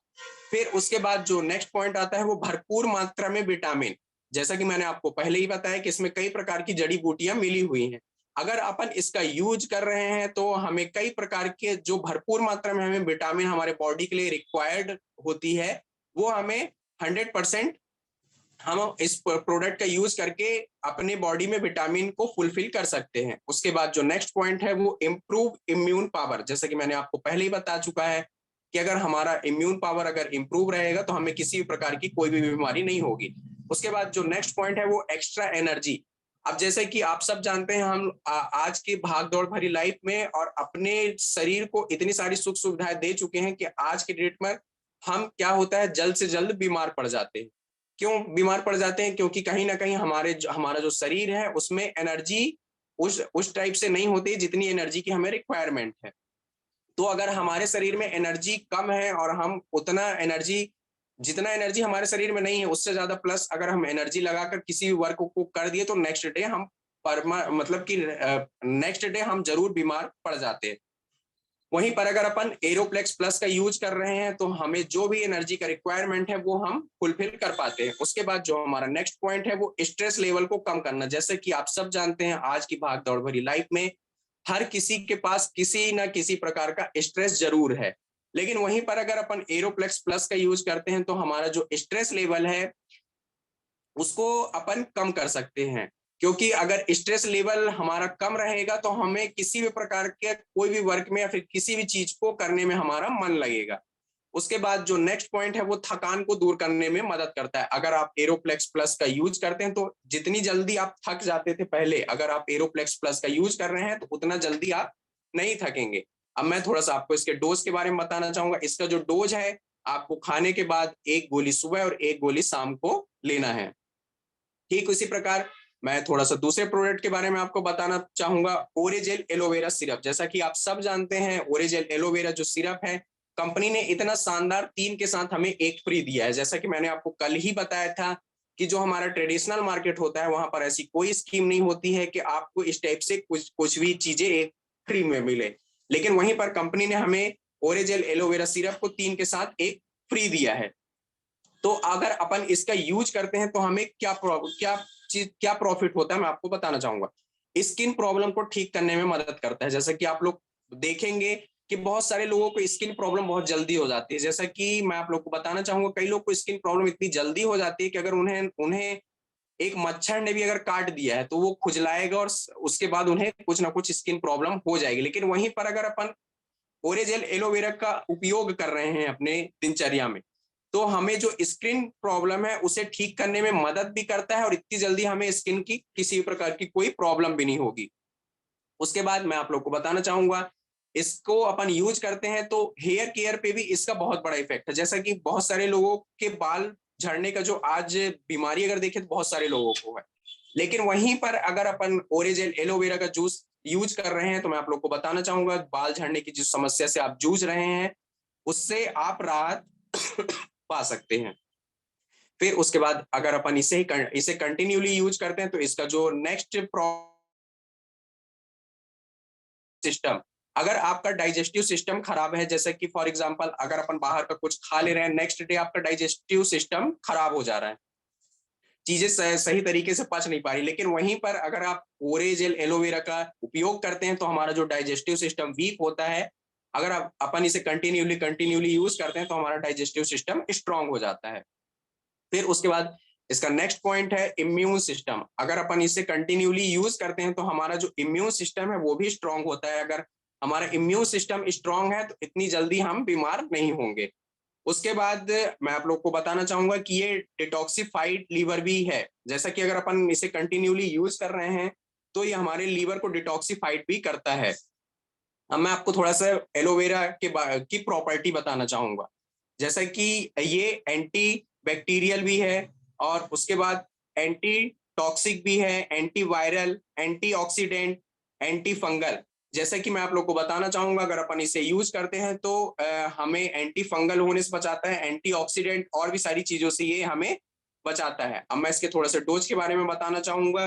फिर उसके बाद जो नेक्स्ट पॉइंट आता है वो भरपूर मात्रा में विटामिन। जैसा कि मैंने आपको पहले ही बताया कि इसमें कई प्रकार की जड़ी बूटियां मिली हुई हैं। अगर अपन इसका यूज कर रहे हैं तो हमें कई प्रकार के जो भरपूर मात्रा में हमें विटामिन हमारे बॉडी के लिए रिक्वायर्ड होती है वो हमें 100% हम इस प्रोडक्ट का यूज करके अपने बॉडी में विटामिन को फुलफिल कर सकते हैं। उसके बाद जो नेक्स्ट पॉइंट है वो इम्प्रूव इम्यून पावर। जैसे कि मैंने आपको पहले ही बता चुका है कि अगर हमारा इम्यून पावर अगर इम्प्रूव रहेगा तो हमें किसी भी प्रकार की कोई भी बीमारी नहीं होगी। उसके बाद जो नेक्स्ट पॉइंट है वो एक्स्ट्रा एनर्जी। अब जैसे कि आप सब जानते हैं हम आज की भाग दौड़ भरी लाइफ में और अपने शरीर को इतनी सारी सुख सुविधाएं दे चुके हैं कि आज के डेट में हम क्या होता है जल्द से जल्द बीमार पड़ जाते हैं। क्यों बीमार पड़ जाते हैं? क्योंकि कहीं ना कहीं हमारा जो शरीर है उसमें एनर्जी उस टाइप से नहीं होती जितनी एनर्जी की हमें रिक्वायरमेंट है। तो अगर हमारे शरीर में एनर्जी कम है और हम जितना एनर्जी हमारे शरीर में नहीं है उससे ज्यादा प्लस अगर हम एनर्जी लगाकर किसी भी वर्क को कर दिए तो नेक्स्ट डे हम मतलब कि नेक्स्ट डे हम जरूर बीमार पड़ जाते हैं। वहीं पर अगर अपन एरोप्लेक्स प्लस का यूज कर रहे हैं तो हमें जो भी एनर्जी का रिक्वायरमेंट है वो हम फुलफिल कर पाते हैं। उसके बाद जो हमारा नेक्स्ट पॉइंट है वो स्ट्रेस लेवल को कम करना। जैसे कि आप सब जानते हैं आज की भाग दौड़ भरी लाइफ में हर किसी के पास किसी ना किसी प्रकार का स्ट्रेस जरूर है। लेकिन वहीं पर अगर अपन एरोप्लेक्स प्लस का यूज करते हैं तो हमारा जो स्ट्रेस लेवल है उसको अपन कम कर सकते हैं। क्योंकि अगर स्ट्रेस लेवल हमारा कम रहेगा तो हमें किसी भी प्रकार के कोई भी वर्क में या फिर किसी भी चीज को करने में हमारा मन लगेगा। उसके बाद जो नेक्स्ट पॉइंट है वो थकान को दूर करने में मदद करता है। अगर आप एरोप्लेक्स प्लस का यूज करते हैं तो जितनी जल्दी आप थक जाते थे पहले, अगर आप एरोप्लेक्स प्लस का यूज कर रहे हैं तो उतना जल्दी आप नहीं थकेंगे। अब मैं थोड़ा सा आपको इसके डोज के बारे में बताना चाहूंगा। इसका जो डोज है, आपको खाने के बाद 1 गोली सुबह और 1 गोली शाम को लेना है। ठीक उसी प्रकार मैं थोड़ा सा दूसरे प्रोडक्ट के बारे में आपको बताना चाहूंगा, ओरेजेल एलोवेरा सिरप। जैसा कि आप सब जानते हैं, ओरेजेल एलोवेरा जो सिरप है, कंपनी ने इतना शानदार 3 के साथ हमें 1 फ्री दिया है। जैसा कि मैंने आपको कल ही बताया था कि जो हमारा ट्रेडिशनल मार्केट होता है वहां पर ऐसी कोई स्कीम नहीं होती है कि आपको इस टाइप से कुछ कुछ भी चीजें एक फ्री में मिले। लेकिन वहीं पर कंपनी ने हमें ओरेजेल एलोवेरा सिरप को 3 के साथ 1 फ्री दिया है। तो अगर अपन इसका यूज करते हैं तो हमें क्या प्रॉफिट होता है, मैं आपको बताना चाहूंगा। स्किन प्रॉब्लम को ठीक करने में मदद करता है। जैसा कि आप लोग देखेंगे कि बहुत सारे लोगों को स्किन प्रॉब्लम बहुत जल्दी हो जाती है। जैसा कि मैं आप लोग को बताना चाहूंगा, कई लोग को स्किन प्रॉब्लम इतनी जल्दी हो जाती है कि अगर उन्हें उन्हें एक मच्छर ने भी अगर काट दिया है तो वो खुजलाएगा और उसके बाद उन्हें कुछ ना कुछ स्किन प्रॉब्लम हो जाएगी। लेकिन वहीं पर अगर अपन ओरेजेल एलोवेरा का उपयोग कर रहे हैं अपने दिनचर्या में, तो हमें जो स्किन प्रॉब्लम है उसे ठीक करने में मदद भी करता है और इतनी जल्दी हमें स्किन की किसी प्रकार की कोई प्रॉब्लम भी नहीं होगी। उसके बाद मैं आप लोग को बताना चाहूंगा, इसको अपन यूज करते हैं तो हेयर केयर पे भी इसका बहुत बड़ा इफेक्ट है। जैसा कि बहुत सारे लोगों के बाल झड़ने का जो आज बीमारी अगर देखें तो बहुत सारे लोगों को है। लेकिन वहीं पर अगर अपन ओरिजिनल एलोवेरा का जूस यूज कर रहे हैं तो मैं आप लोग को बताना चाहूंगा, बाल झड़ने की जिस समस्या से आप जूझ रहे हैं उससे आप राहत पा सकते हैं। फिर उसके बाद अगर अपन इसे कंटिन्यूली यूज करते हैं तो इसका जो नेक्स्ट सिस्टम, अगर आपका डाइजेस्टिव सिस्टम खराब है, जैसे कि फॉर एग्जांपल अगर अपन बाहर का कुछ खा ले रहे हैं, नेक्स्ट डे आपका डाइजेस्टिव सिस्टम खराब हो जा रहा है, चीजें सही तरीके से पच नहीं पा रही, लेकिन वहीं पर अगर आप ओरेजेल एलोवेरा का उपयोग करते हैं तो हमारा जो डाइजेस्टिव सिस्टम वीक होता है, अगर अपन इसे कंटिन्यूली यूज करते हैं तो हमारा डाइजेस्टिव सिस्टम स्ट्रांग हो जाता है। फिर उसके बाद इसका नेक्स्ट पॉइंट है इम्यून सिस्टम। अगर अपन इसे कंटिन्यूली यूज करते हैं तो हमारा जो इम्यून सिस्टम है वो भी स्ट्रांग होता है। अगर हमारा इम्यून सिस्टम स्ट्रांग है तो इतनी जल्दी हम बीमार नहीं होंगे। उसके बाद मैं आप लोग को बताना चाहूंगा कि ये डिटॉक्सिफाइड लीवर भी है। जैसा कि अगर अपन इसे कंटिन्यूली यूज कर रहे हैं तो ये हमारे लीवर को डिटॉक्सिफाइड भी करता है। अब मैं आपको थोड़ा सा एलोवेरा की प्रॉपर्टी बताना चाहूंगा। जैसा कि ये एंटी बैक्टीरियल भी है और उसके बाद एंटी टॉक्सिक भी है, anti viral, anti oxidant, anti fungal. जैसा कि मैं आप लोग को बताना चाहूंगा, अगर अपन इसे यूज करते हैं तो हमें एंटी फंगल होने से बचाता है, एंटी ऑक्सीडेंट और भी सारी चीजों से ये हमें बचाता है। अब मैं इसके थोड़ा सा डोज के बारे में बताना चाहूंगा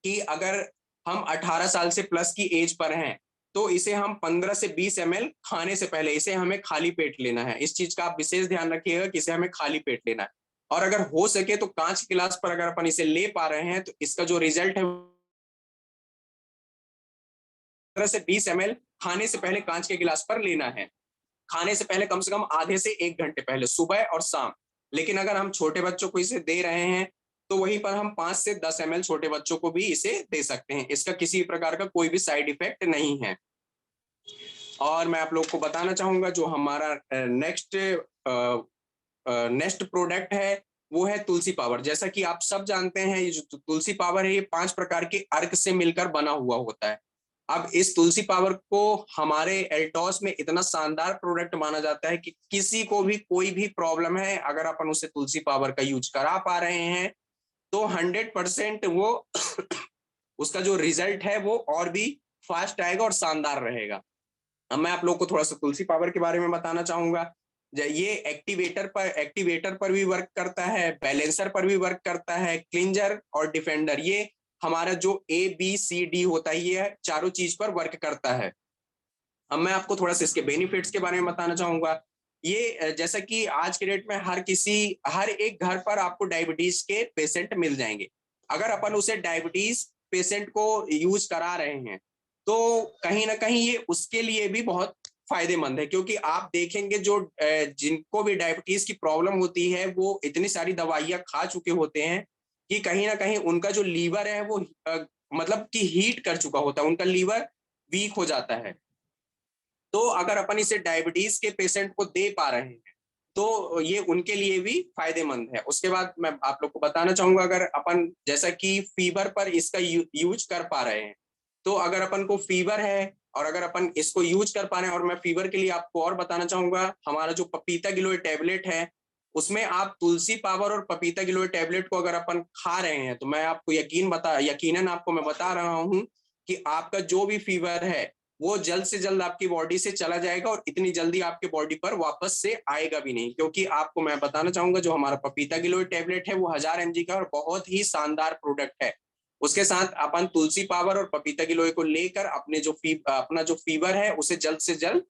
कि अगर हम 18 साल से प्लस की एज पर हैं तो इसे हम 15 से 20 ml खाने से पहले इसे हमें खाली पेट लेना है। इस चीज का आप विशेष ध्यान रखिएगा कि इसे हमें खाली पेट लेना है। और अगर हो सके तो कांच के गिलास पर अगर अपन इसे ले पा रहे हैं तो इसका जो रिजल्ट है 15 से 20 ml खाने से पहले कांच के गिलास पर लेना है। खाने से पहले कम से कम आधे से 1 घंटे पहले, सुबह और शाम। लेकिन अगर हम छोटे बच्चों को इसे दे रहे हैं तो वहीं पर हम 5 से 10 ml छोटे बच्चों को भी इसे दे सकते हैं। इसका किसी प्रकार का कोई भी साइड इफेक्ट नहीं है। और मैं आप लोग को बताना चाहूंगा जो हमारा नेक्स्ट प्रोडक्ट है वो है तुलसी पावर। जैसा कि आप सब जानते हैं, ये जो तुलसी पावर है ये 5 प्रकार के अर्क से मिलकर बना हुआ होता है। अब इस तुलसी पावर को हमारे एल्टॉस में इतना शानदार प्रोडक्ट माना जाता है कि किसी को भी कोई भी प्रॉब्लम है, अगर अपन उसे तुलसी पावर का यूज करा पा रहे हैं तो 100% वो उसका जो रिजल्ट है वो और भी फास्ट आएगा और शानदार रहेगा। अब मैं आप लोग को थोड़ा सा तुलसी पावर के बारे में बताना चाहूंगा। ये एक्टिवेटर पर भी वर्क करता है, बैलेंसर पर भी वर्क करता है, क्लिंजर और डिफेंडर, ये हमारा जो ABCD होता है ये चारों चीज पर वर्क करता है। अब मैं आपको थोड़ा सा इसके बेनिफिट्स के बारे में बताना चाहूंगा। ये जैसा कि आज के डेट में हर एक घर पर आपको डायबिटीज के पेशेंट मिल जाएंगे। अगर अपन उसे डायबिटीज पेशेंट को यूज करा रहे हैं तो कहीं ना कहीं ये उसके लिए भी बहुत फायदेमंद है, क्योंकि आप देखेंगे जो जिनको भी डायबिटीज की प्रॉब्लम होती है वो इतनी सारी दवाइयां खा चुके होते हैं कि कहीं ना कहीं उनका जो लीवर है वो मतलब कि हीट कर चुका होता है, उनका लीवर वीक हो जाता है। तो अगर अपन इसे डायबिटीज के पेशेंट को दे पा रहे हैं तो ये उनके लिए भी फायदेमंद है। उसके बाद मैं आप लोग को बताना चाहूंगा, अगर अपन जैसा कि फीवर पर इसका यूज कर पा रहे हैं, तो अगर अपन को फीवर है और अगर अपन इसको यूज कर पा रहे हैं, और मैं फीवर के लिए आपको और बताना चाहूंगा, हमारा जो पपीता गिलोय टैबलेट है उसमें आप तुलसी पावर और पपीता गिलोय टैबलेट को अगर अपन खा रहे हैं तो मैं आपको यकीनन आपको मैं बता रहा हूं कि आपका जो भी फीवर है वो जल्द से जल्द आपकी बॉडी से चला जाएगा, और इतनी जल्दी आपके बॉडी पर वापस से आएगा भी नहीं। क्योंकि आपको मैं बताना चाहूंगा जो हमारा पपीता गिलोय टैबलेट है वो 1000 mg का और बहुत ही शानदार प्रोडक्ट है। उसके साथ अपन तुलसी पावर और पपीता गिलोय को लेकर अपना जो फीवर है उसे जल्द से जल्द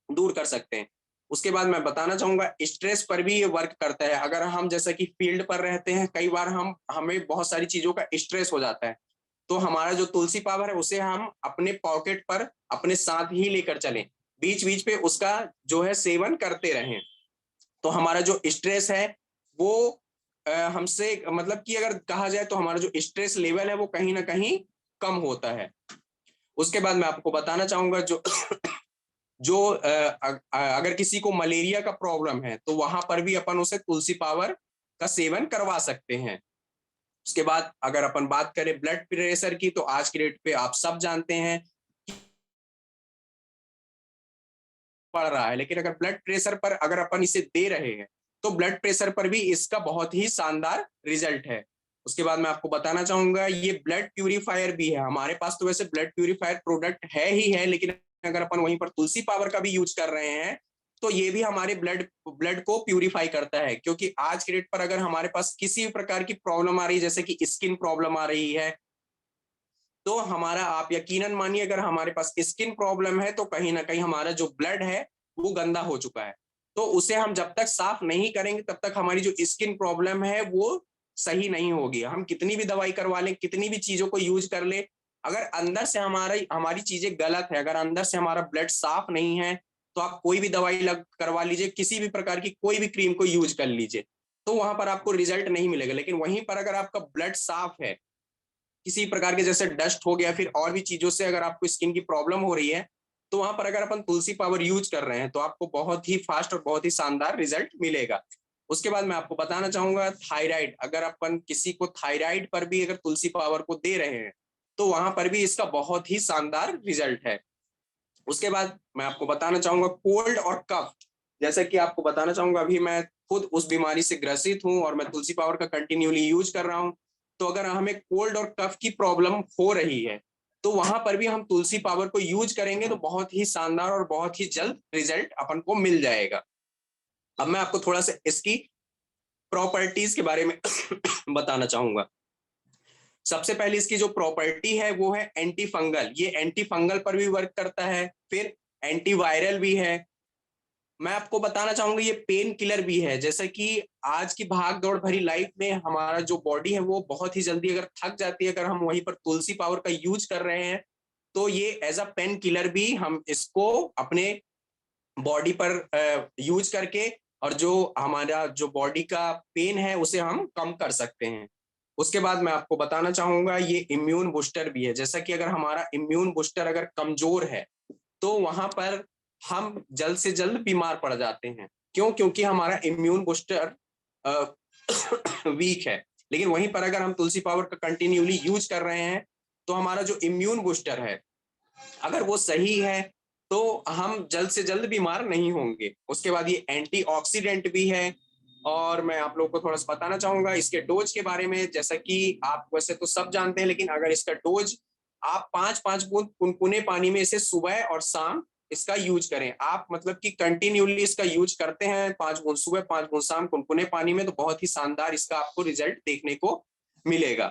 दूर कर सकते हैं। उसके बाद मैं बताना चाहूंगा स्ट्रेस पर भी ये वर्क करता है। अगर हम जैसा कि फील्ड पर रहते हैं, कई बार हमें बहुत सारी चीजों का स्ट्रेस हो जाता है, तो हमारा जो तुलसी पावर है उसे हम अपने पॉकेट पर अपने साथ ही लेकर चलें, बीच बीच पे उसका जो है सेवन करते रहें, तो हमारा जो स्ट्रेस है वो हमसे मतलब कि अगर कहा जाए तो हमारा जो स्ट्रेस लेवल है वो कहीं ना कहीं कम होता है। उसके बाद मैं आपको बताना चाहूंगा जो जो अगर किसी को मलेरिया का प्रॉब्लम है तो वहां पर भी अपन उसे तुलसी पावर का सेवन करवा सकते हैं। उसके बाद अगर अपन बात करें ब्लड प्रेशर की, तो आज की डेट पे आप सब जानते हैं बढ़ रहा है, लेकिन अगर ब्लड प्रेशर पर अगर अपन इसे दे रहे हैं तो ब्लड प्रेशर पर भी इसका बहुत ही शानदार रिजल्ट है। उसके बाद मैं आपको बताना चाहूंगा ये ब्लड प्यूरिफायर भी है। हमारे पास तो वैसे ब्लड प्यूरिफायर प्रोडक्ट है ही है, लेकिन अगर अपन वहीं पर तुलसी पावर का भी यूज कर रहे हैं तो ये भी हमारे ब्लड ब्लड को प्यूरिफाई करता है। क्योंकि आज के डेट पर अगर हमारे पास किसी भी प्रकार की प्रॉब्लम आ रही है, जैसे कि स्किन प्रॉब्लम आ रही है, तो हमारा आप यकीनन मानिए अगर हमारे पास स्किन प्रॉब्लम है तो कहीं ना कहीं हमारा जो ब्लड है वो गंदा हो चुका है, तो उसे हम जब तक साफ नहीं करेंगे तब तक हमारी जो स्किन प्रॉब्लम है वो सही नहीं होगी। हम कितनी भी दवाई करवा लें, कितनी भी चीजों को यूज कर ले, अगर अंदर से हमारी चीजें गलत है, अगर अंदर से हमारा ब्लड साफ नहीं है, तो आप कोई भी दवाई करवा लीजिए, किसी भी प्रकार की कोई भी क्रीम को यूज कर लीजिए, तो वहां पर आपको रिजल्ट नहीं मिलेगा। लेकिन वहीं पर अगर आपका ब्लड साफ है, किसी प्रकार के जैसे डस्ट हो गया, फिर और भी चीजों से अगर आपको स्किन की प्रॉब्लम हो रही है, तो वहां पर अगर अपन तुलसी पावर यूज कर रहे हैं तो आपको बहुत ही फास्ट और बहुत ही शानदार रिजल्ट मिलेगा। उसके बाद मैं आपको बताना चाहूंगा थायराइड, अगर अपन किसी को थायराइड पर भी अगर तुलसी पावर को दे रहे हैं तो वहां पर भी इसका बहुत ही शानदार रिजल्ट है। उसके बाद मैं आपको बताना चाहूंगा कोल्ड और कफ, जैसे कि आपको बताना चाहूंगा अभी मैं खुद उस बीमारी से ग्रसित हूं और मैं तुलसी पावर का कंटिन्यूली यूज कर रहा हूं। तो अगर हमें कोल्ड और कफ की प्रॉब्लम हो रही है तो वहां पर भी हम तुलसी पावर को यूज करेंगे तो बहुत ही शानदार और बहुत ही जल्द रिजल्ट अपन को मिल जाएगा। अब मैं आपको थोड़ा सा इसकी प्रॉपर्टीज के बारे में बताना चाहूंगा। सबसे पहले इसकी जो प्रॉपर्टी है वो है एंटी फंगल, ये एंटी फंगल पर भी वर्क करता है, फिर एंटीवायरल भी है। मैं आपको बताना चाहूंगा ये पेन किलर भी है। जैसे कि आज की भाग दौड़ भरी लाइफ में हमारा जो बॉडी है वो बहुत ही जल्दी अगर थक जाती है, अगर हम वहीं पर तुलसी पावर का यूज कर रहे हैं तो ये एज अ पेन किलर भी हम इसको अपने बॉडी पर यूज करके और जो हमारा जो बॉडी का पेन है उसे हम कम कर सकते हैं। उसके बाद मैं आपको बताना चाहूंगा ये इम्यून बूस्टर भी है। जैसा कि अगर हमारा इम्यून बूस्टर अगर कमजोर है तो वहां पर हम जल्द से जल्द बीमार पड़ जाते हैं। क्यों? क्योंकि हमारा इम्यून बूस्टर वीक है। लेकिन वहीं पर अगर हम तुलसी पावर का कंटिन्यूली यूज कर रहे हैं तो हमारा जो इम्यून बूस्टर है अगर वो सही है तो हम जल्द से जल्द बीमार नहीं होंगे। उसके बाद ये एंटीऑक्सीडेंट भी है। और मैं आप लोगों को थोड़ा सा बताना चाहूंगा इसके डोज के बारे में। जैसा कि आप वैसे तो सब जानते हैं, लेकिन अगर इसका डोज आप 5-5 बूंद कुनकुने पानी में इसे सुबह और शाम इसका यूज करें, आप मतलब कि कंटिन्यूली इसका यूज करते हैं 5 बूंद सुबह 5 बूंद शाम कुनकुने पानी में, तो बहुत ही शानदार इसका आपको रिजल्ट देखने को मिलेगा।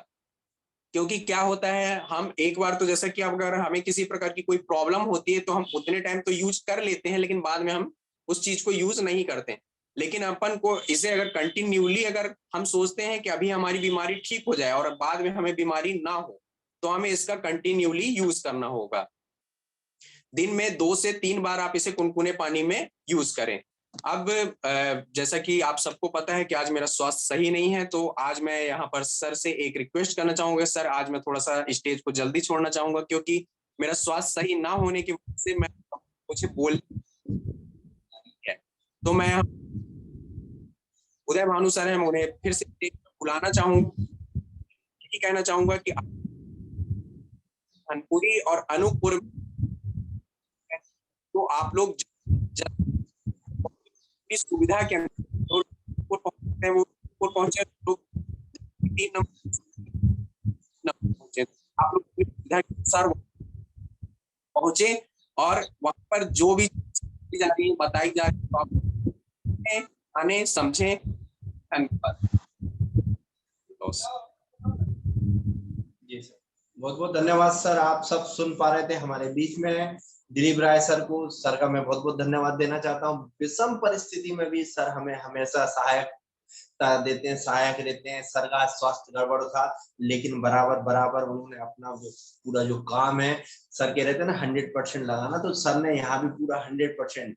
क्योंकि क्या होता है हम एक बार तो जैसा कि अगर हमें किसी प्रकार की कोई प्रॉब्लम होती है तो हम उतने टाइम तो यूज कर लेते हैं, लेकिन बाद में हम उस चीज को यूज नहीं करते। लेकिन अपन को इसे अगर कंटिन्यूली अगर हम सोचते हैं कि अभी हमारी बीमारी ठीक हो जाए और बाद में हमें बीमारी ना हो, तो हमें इसका कंटिन्यूली यूज करना होगा। दिन में 2 से 3 बार आप इसे कुनकुने पानी में यूज करें। अब जैसा कि आप सबको पता है कि आज मेरा स्वास्थ्य सही नहीं है, तो आज मैं यहाँ पर सर से एक रिक्वेस्ट करना चाहूंगा। सर, आज मैं थोड़ा सा स्टेज को जल्दी छोड़ना चाहूंगा, क्योंकि मेरा स्वास्थ्य सही ना होने की वजह से मैं मुझे बोल है। तो मैं उदय भानु सर हैं, उन्हें फिर से स्टेज पर बुलाना चाहूंगा। यही कहना चाहूंगा कि धनपुरी और अनूपपुर, तो आप लोग इस सुविधा के अंदर पहुंचते हैं, वो पहुंचे लोग 3 नंबर पहुंचे, आप लोग सुविधा के अनुसार पहुंचे और वहां पर जो भी जा रही है, बताई जा रही है, आने समझे। धन्यवाद। जी सर, बहुत बहुत धन्यवाद सर। आप सब सुन पा रहे थे हमारे बीच में दिलीप राय सर को। सर का मैं बहुत बहुत धन्यवाद देना चाहता हूँ। विषम परिस्थिति में भी सर हमें हमेशा सहायक देते हैं, सहायक रहते हैं। सर का स्वास्थ्य गड़बड़ था, लेकिन बराबर बराबर उन्होंने अपना जो पूरा जो काम है, सर कह रहे थे ना 100% लगाना, तो सर ने यहाँ भी पूरा 100%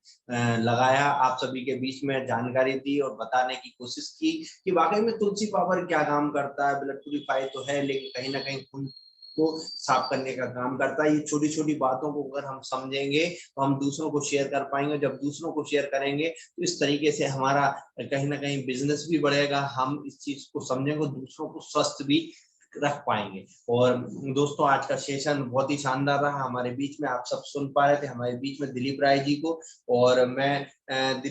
लगाया। आप सभी के बीच में जानकारी दी और बताने की कोशिश की कि वाकई में तुलसी पावर क्या काम करता है। ब्लड प्यूरिफाई तो है, लेकिन कहीं ना कहीं खून को साफ करने का काम करता है। ये छोटी छोटी बातों को अगर हम समझेंगे तो हम दूसरों को शेयर कर पाएंगे। जब दूसरों को शेयर करेंगे तो इस तरीके से हमारा कहीं ना कहीं बिजनेस भी बढ़ेगा। हम इस चीज को समझेंगे, दूसरों को स्वस्थ भी रख पाएंगे। और दोस्तों, आज का सेशन बहुत ही शानदार रहा। हमारे बीच में आप सब सुन पा रहे थे हमारे बीच में दिलीप राय जी को, और मैं दिलीप